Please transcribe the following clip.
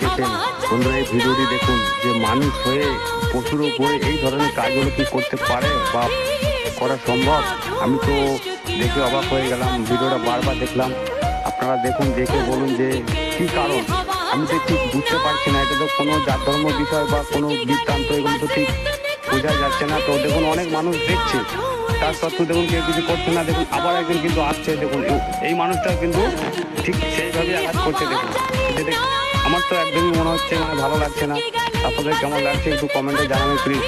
দেখেছেন বন্ধুরা, এই ভিডিওটি দেখুন যে মানুষ হয়ে পশুর উপরে এই ধরনের কাজগুলো কি করতে পারে বা করা সম্ভব। আমি তো দেখে অবাক হয়ে গেলাম, ভিডিওটা বারবার দেখলাম। আপনারা দেখুন, দেখে বলুন যে কি কারণ। আমি তো ঠিক বুঝতে পারছি না, এটা তো কোনো জাত ধর্ম বিষয় বা কোনো বৃত্তান্ত, এগুলো তো ঠিক বোঝা যাচ্ছে না। তো দেখুন অনেক মানুষ দেখছে, তার সত্ত্বেও দেখুন কেউ কিছু করছে না। দেখুন আবার একজন কিন্তু আসছে, দেখুন এই মানুষটা কিন্তু ঠিক সেইভাবে আঘাত করছে। দেখুন আমার তো একদমই মনে হচ্ছে মানে ভালো লাগছে না। আপনাদের কেমন লাগছে একটু কমেন্টে জানাবেন প্লিজ।